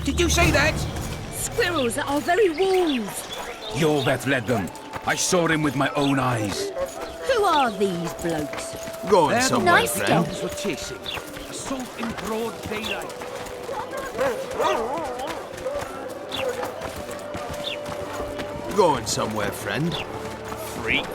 Did you say that? Squirrels at our very walls. You that led them. I saw him with my own eyes. Who are these blokes? Going somewhere, nice friend. guys. Were chasing. Assault in broad daylight. Going somewhere, friend. Freak.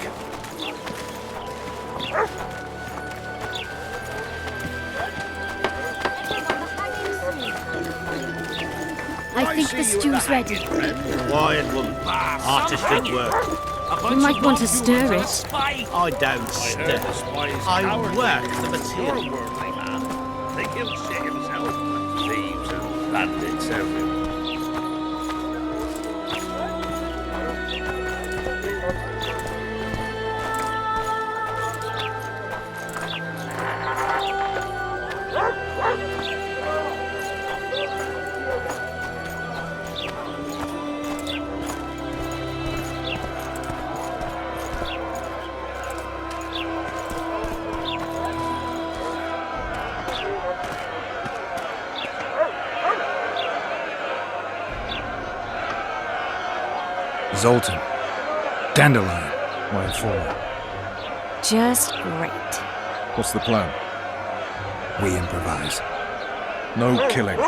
I think the stew's ready. Quiet woman. Artistic work. You might want to stir it. I don't stir. I work the material. They kill shit himself. Thieves and bandits everywhere. Zoltan. Dandelion. Why for? Just great. What's the plan? We improvise. No killing.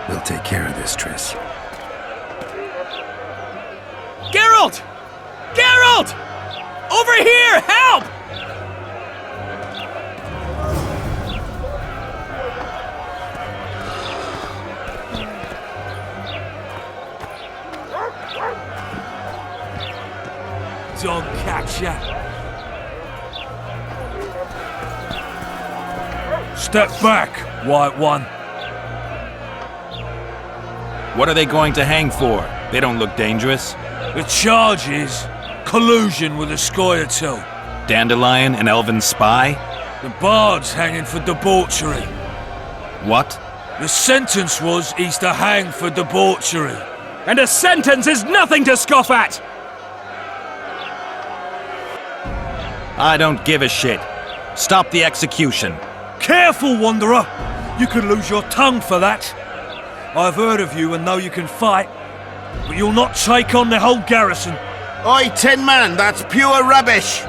We'll take care of this, Triss. Geralt! Geralt! Over here! Help! Don't catch ya. Step back, White One. What are they going to hang for? They don't look dangerous. The charge is collusion with a Scoia'tael. Dandelion, an elven spy? The bard's hanging for debauchery. What? The sentence was he's to hang for debauchery. And a sentence is nothing to scoff at! I don't give a shit. Stop the execution. Careful, Wanderer! You could lose your tongue for that. I've heard of you and know you can fight, but you'll not take on the whole garrison. Oi, Tin Man, that's pure rubbish.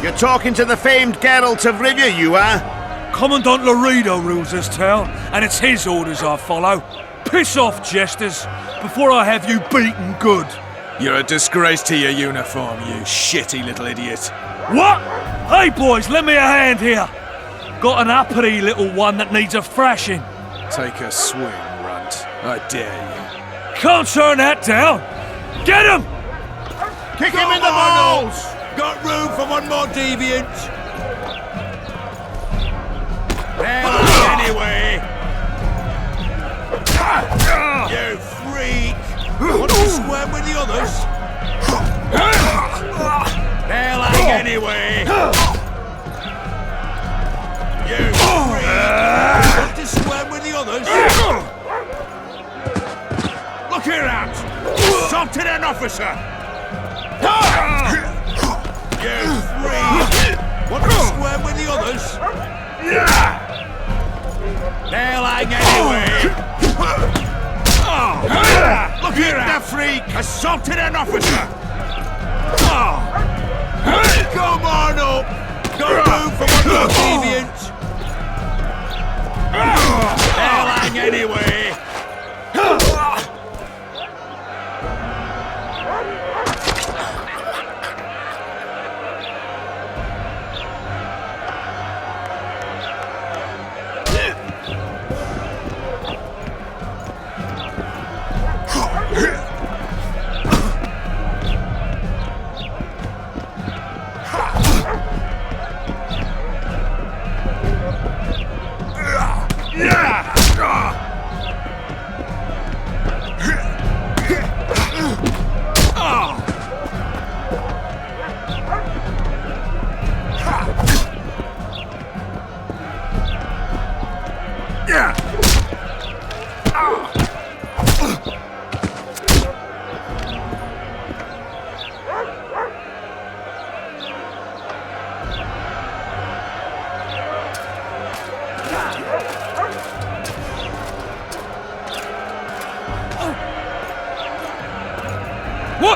You're talking to the famed Geralt of Rivia, you are? Commandant Laredo rules this town, and it's his orders I follow. Piss off, jesters, before I have you beaten good. You're a disgrace to your uniform, you shitty little idiot. What? Hey boys, lend me a hand here. Got an uppity little one that needs a thrashing. Take a swing, runt. I dare you. Can't turn that down. Get him! Kick him in the balls! Got room for one more deviant. Well, anyway. You freak. Want to squirm with the others? They'll hang anyway. You freak. Want to squirm with the others? Look here out! Assaulted an officer! You freak. Want to squirm with the others? They'll hang anyway! Look here out! Freak. Assaulted an officer! Come on up. Got room for one more deviant. They'll hang anyway!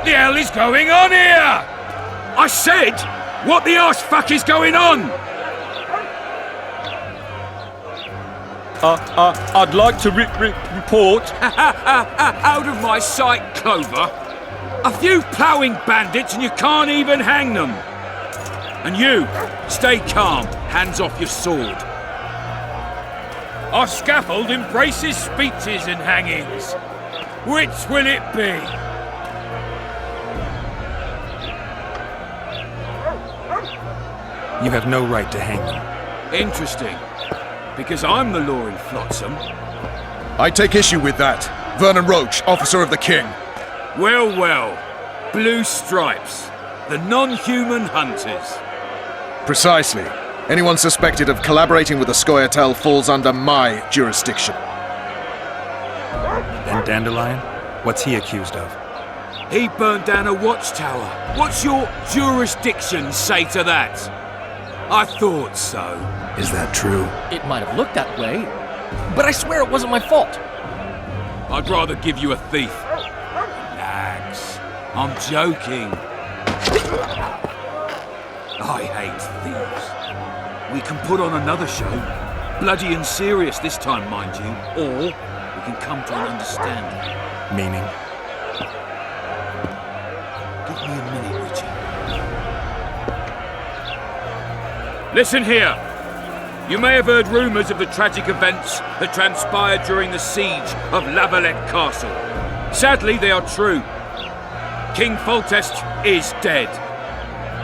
What the hell is going on here? I said, what the arse fuck is going on? I'd like to report. Out of my sight, Clover. A few ploughing bandits and you can't even hang them. And you, stay calm, hands off your sword. Our scaffold embraces speeches and hangings. Which will it be? You have no right to hang them. Interesting. Because I'm the law in Flotsam. I take issue with that. Vernon Roach, officer of the king. Well, well. Blue stripes. The non-human hunters. Precisely. Anyone suspected of collaborating with the Scoia'tael falls under my jurisdiction. And Dandelion? What's he accused of? He burned down a watchtower. What's your jurisdiction say to that? I thought so. Is that true? It might have looked that way, but I swear it wasn't my fault. I'd rather give you a thief. Relax. I'm joking. I hate thieves. We can put on another show. Bloody and serious this time, mind you. Or we can come to an understanding. Meaning? Give me a minute, Richard. Listen here. You may have heard rumours of the tragic events that transpired during the siege of Lavalette Castle. Sadly, they are true. King Foltest is dead.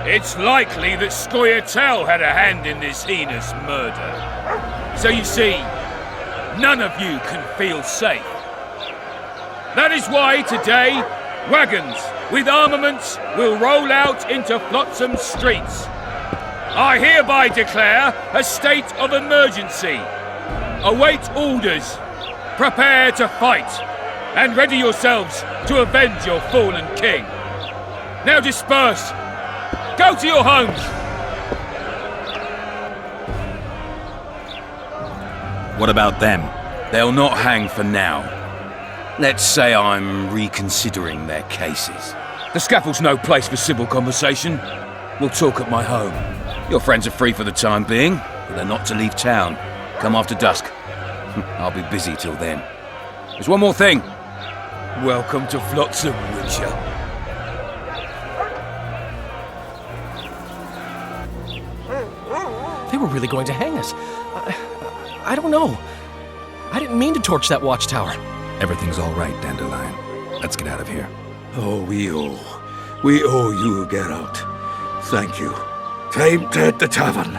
It's likely that Scoia'tael had a hand in this heinous murder. So you see, none of you can feel safe. That is why today, wagons with armaments will roll out into Flotsam streets. I hereby declare a state of emergency. Await orders. Prepare to fight. And ready yourselves to avenge your fallen king. Now disperse. Go to your homes. What about them? They'll not hang for now. Let's say I'm reconsidering their cases. The scaffold's no place for civil conversation. We'll talk at my home. Your friends are free for the time being, but they're not to leave town. Come after dusk. I'll be busy till then. There's one more thing. Welcome to Flotsam, Witcher. They were really going to hang us. I don't know. I didn't mean to torch that watchtower. Everything's all right, Dandelion. Let's get out of here. Oh, we owe you, Geralt. Thank you. Time to hit the tavern.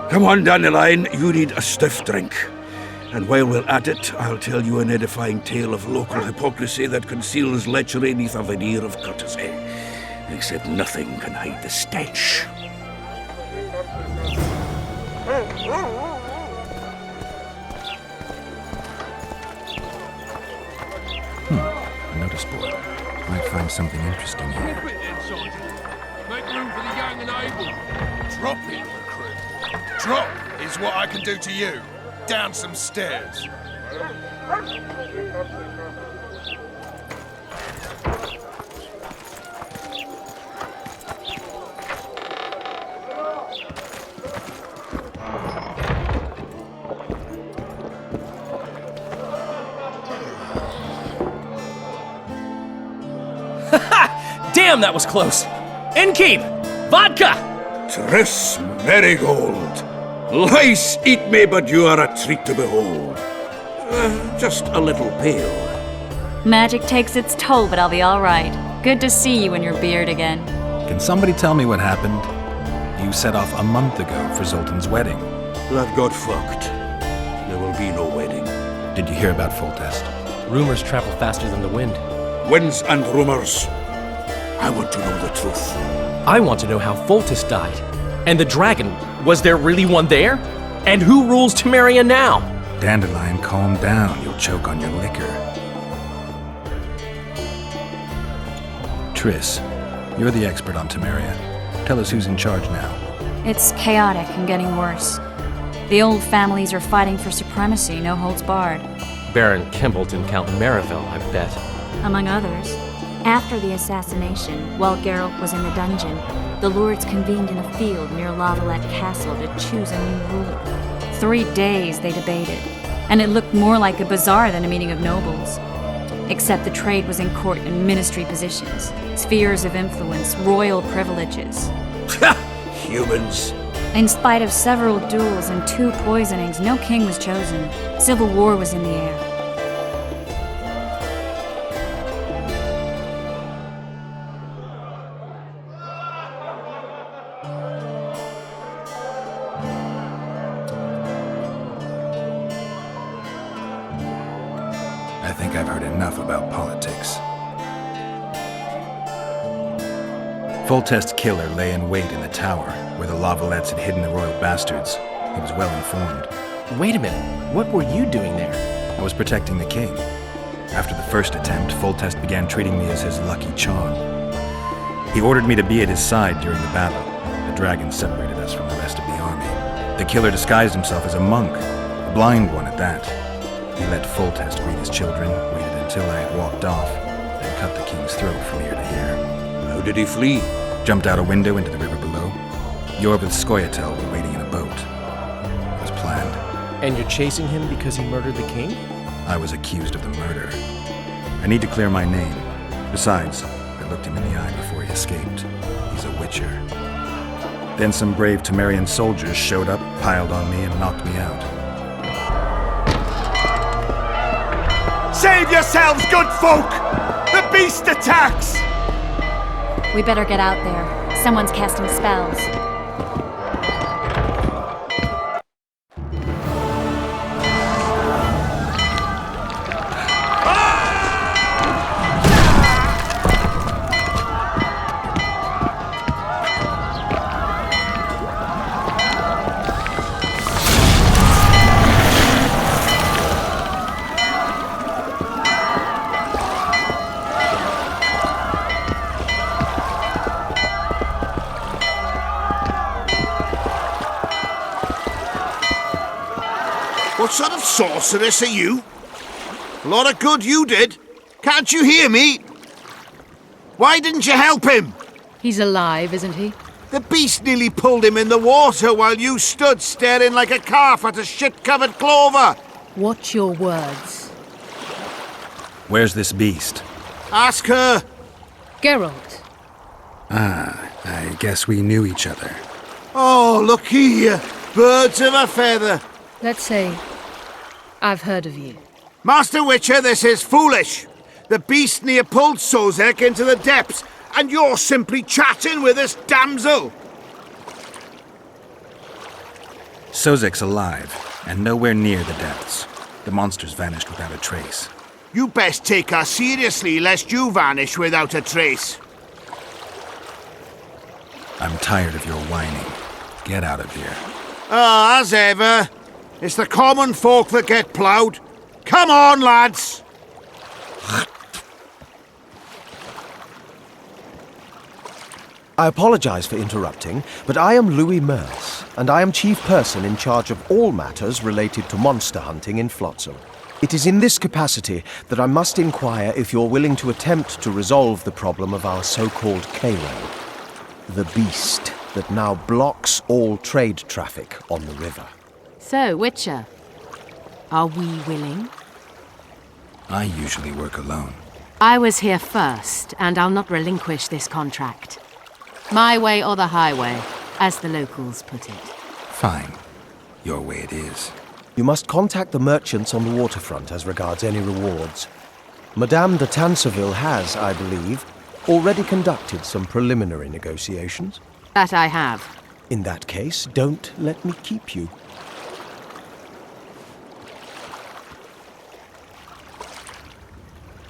Come on, Dandelion, you need a stiff drink. And while we're at it, I'll tell you an edifying tale of local hypocrisy that conceals lechery neath a veneer of courtesy. Except nothing can hide the stench. A notice board. Might find something interesting here. Make room for the young and able. Drop it, recruit. Drop is what I can do to you. Down some stairs. Damn, that was close. Innkeep! Vodka! Tris Marigold. Lice eat me, but you are a treat to behold. Just a little pale. Magic takes its toll, but I'll be all right. Good to see you in your beard again. Can somebody tell me what happened? You set off a month ago for Zoltan's wedding. That got fucked. There will be no wedding. Did you hear about Foltest? Rumors travel faster than the wind. Winds and rumors. I want to know the truth. I want to know how Foltest died. And the dragon, was there really one there? And who rules Temeria now? Dandelion, calm down. You'll choke on your liquor. Triss, you're the expert on Temeria. Tell us who's in charge now. It's chaotic and getting worse. The old families are fighting for supremacy, no holds barred. Baron Kimbalt and Count Marivel, I bet. Among others. After the assassination, while Geralt was in the dungeon, the lords convened in a field near Lavalette Castle to choose a new ruler. 3 days they debated, and it looked more like a bazaar than a meeting of nobles. Except the trade was in court and ministry positions, spheres of influence, royal privileges. Humans. In spite of several duels and 2 poisonings, no king was chosen. Civil war was in the air. I think I've heard enough about politics. Foltest's killer lay in wait in the tower, where the Lavalettes had hidden the royal bastards. He was well informed. Wait a minute, what were you doing there? I was protecting the king. After the first attempt, Foltest began treating me as his lucky charm. He ordered me to be at his side during the battle. The dragon separated us from the rest of the army. The killer disguised himself as a monk, a blind one at that. He let Foltest greet his children, waited until I had walked off, then cut the king's throat from ear to ear. How did he flee? Jumped out a window into the river below. Yor with Skoyatel were waiting in a boat. It was planned. And you're chasing him because he murdered the king? I was accused of the murder. I need to clear my name. Besides, I looked him in the eye before he escaped. He's a witcher. Then some brave Temerian soldiers showed up, piled on me, and knocked me out. Save yourselves, good folk! The beast attacks! We better get out there. Someone's casting spells. What sort of sorceress are you? A lot of good you did. Can't you hear me? Why didn't you help him? He's alive, isn't he? The beast nearly pulled him in the water while you stood staring like a calf at a shit-covered clover. Watch your words. Where's this beast? Ask her. Geralt. Ah, I guess we knew each other. Oh, look here. Birds of a feather. Let's say I've heard of you. Master Witcher, this is foolish. The beast near pulled Sozek into the depths, and you're simply chatting with this damsel. Sozek's alive, and nowhere near the depths. The monsters vanished without a trace. You best take her seriously, lest you vanish without a trace. I'm tired of your whining. Get out of here. Ah, as ever. It's the common folk that get ploughed. Come on, lads! I apologize for interrupting, but I am Louis Merce, and I am chief person in charge of all matters related to monster hunting in Flotsam. It is in this capacity that I must inquire if you're willing to attempt to resolve the problem of our so-called K-Ray, the beast that now blocks all trade traffic on the river. So, Witcher, are we willing? I usually work alone. I was here first, and I'll not relinquish this contract. My way or the highway, as the locals put it. Fine. Your way it is. You must contact the merchants on the waterfront as regards any rewards. Madame de Tanseville has, I believe, already conducted some preliminary negotiations. That I have. In that case, don't let me keep you.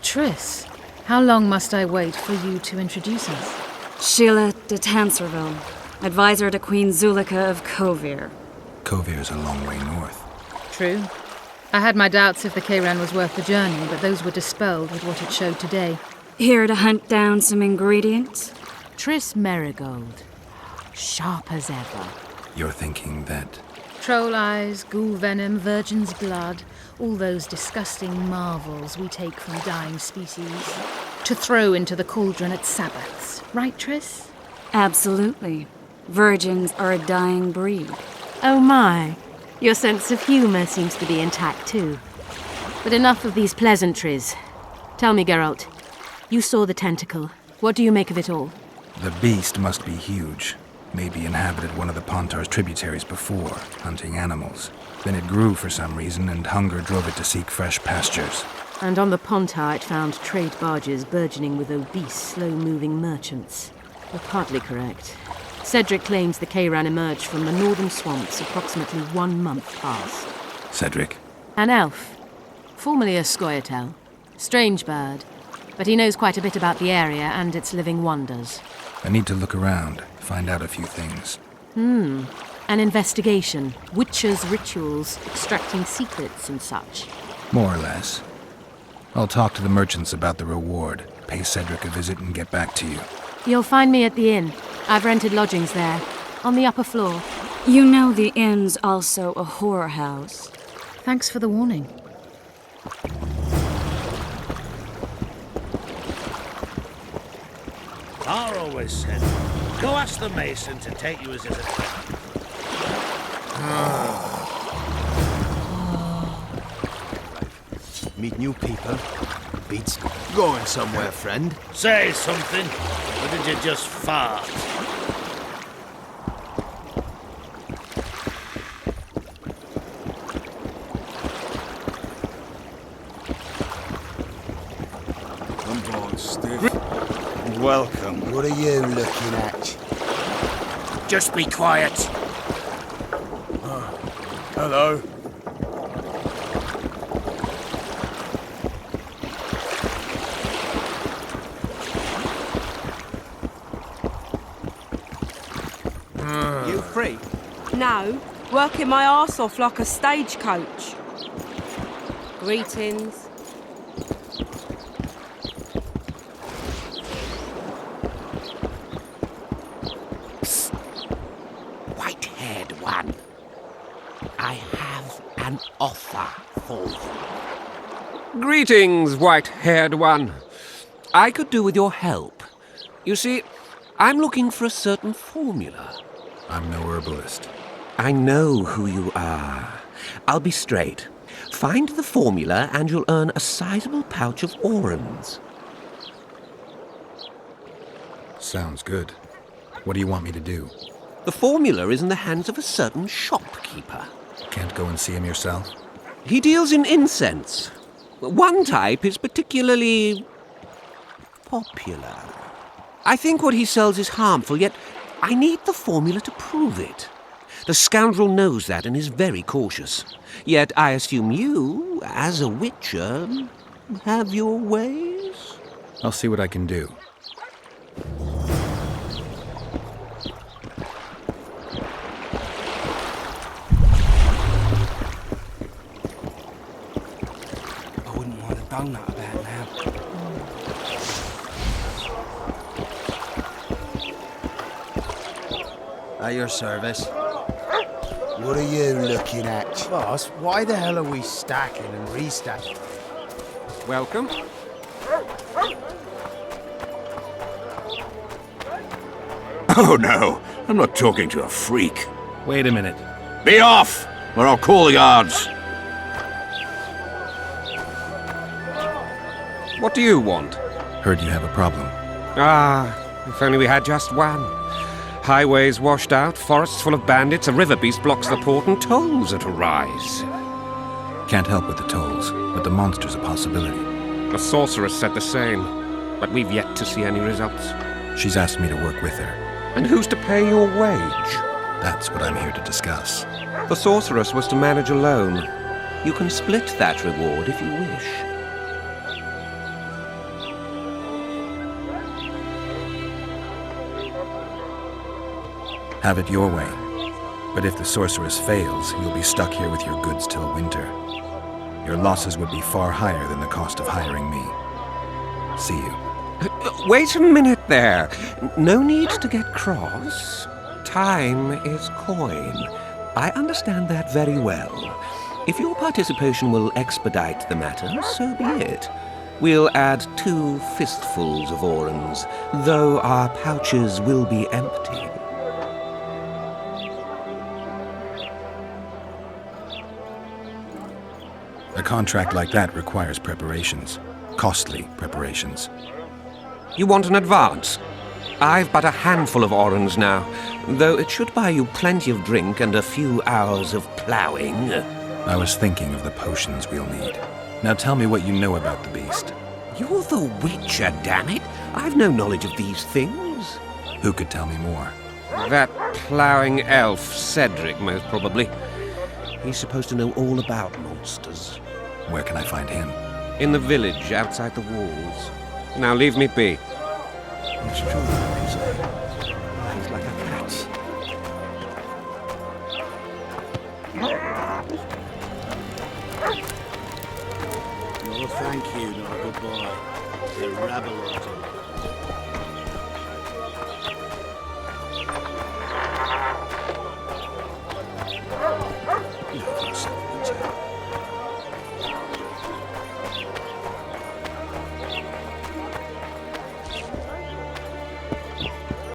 Triss, how long must I wait for you to introduce us? Sheila de Tanserville, advisor to Queen Zulika of Kovir. Kovir's a long way north. True. I had my doubts if the Kayran was worth the journey, but those were dispelled with what it showed today. Here to hunt down some ingredients? Triss Merigold. Sharp as ever. You're thinking that... Troll eyes, ghoul venom, virgin's blood, all those disgusting marvels we take from dying species. to throw into the cauldron at Sabbaths, right, Triss? Absolutely. Virgins are a dying breed. Oh my, your sense of humour seems to be intact too. But enough of these pleasantries. Tell me, Geralt, you saw the tentacle. What do you make of it all? The beast must be huge. Maybe inhabited one of the Pontar's tributaries before, hunting animals. Then it grew for some reason, and hunger drove it to seek fresh pastures. And on the Pontar it found trade barges burgeoning with obese, slow-moving merchants. You're partly correct. Cedric claims the Kayran emerged from the northern swamps approximately 1 month past. Cedric? An elf. Formerly a Scoia'tael. Strange bird. But he knows quite a bit about the area and its living wonders. I need to look around, find out a few things. An investigation. Witchers' rituals, extracting secrets and such. More or less. I'll talk to the merchants about the reward, pay Cedric a visit and get back to you. You'll find me at the inn. I've rented lodgings there, on the upper floor. You know the inn's also a whorehouse. Thanks for the warning. I always said, go ask the mason to take you as his attendant. Meet new people. Beats going somewhere, friend. Say something, or did you just fart? Come on, Stiff. Welcome. What are you looking at? Just be quiet. Hello. You free? No, working my arse off like a stagecoach. Greetings. White-haired one. I have an offer for you. Greetings, white-haired one. I could do with your help. You see, I'm looking for a certain formula. I'm no herbalist. I know who you are. I'll be straight. Find the formula and you'll earn a sizable pouch of orans. Sounds good. What do you want me to do? The formula is in the hands of a certain shopkeeper. Can't go and see him yourself? He deals in incense. One type is particularly popular. I think what he sells is harmful, yet I need the formula to prove it. The scoundrel knows that and is very cautious. Yet I assume you, as a witcher, have your ways? I'll see what I can do. I wouldn't mind a donut about now. At your service. What are you looking at? Boss, why the hell are we stacking and restacking? Welcome. Oh no, I'm not talking to a freak. Wait a minute. Be off, or I'll call the guards. What do you want? Heard you have a problem. Ah, if only we had just one. Highways washed out, forests full of bandits, a river beast blocks the port, and tolls at a rise. Can't help with the tolls, but the monster's a possibility. The sorceress said the same, but we've yet to see any results. She's asked me to work with her. And who's to pay your wage? That's what I'm here to discuss. The sorceress was to manage alone. You can split that reward if you wish. Have it your way. But if the sorceress fails, you'll be stuck here with your goods till winter. Your losses would be far higher than the cost of hiring me. See you. Wait a minute there. No need to get cross. Time is coin. I understand that very well. If your participation will expedite the matter, so be it. We'll add 2 fistfuls of orans, though our pouches will be empty. A contract like that requires preparations. Costly preparations. You want an advance? I've but a handful of orans now, though it should buy you plenty of drink and a few hours of ploughing. I was thinking of the potions we'll need. Now tell me what you know about the beast. You're the Witcher, damn it! I've no knowledge of these things. Who could tell me more? That ploughing elf, Cedric, most probably. He's supposed to know all about monsters. Where can I find him? In the village, outside the walls. Now leave me be. It's true, you say. He's like a cat. Not a thank you, not a goodbye. It's a rabble of them.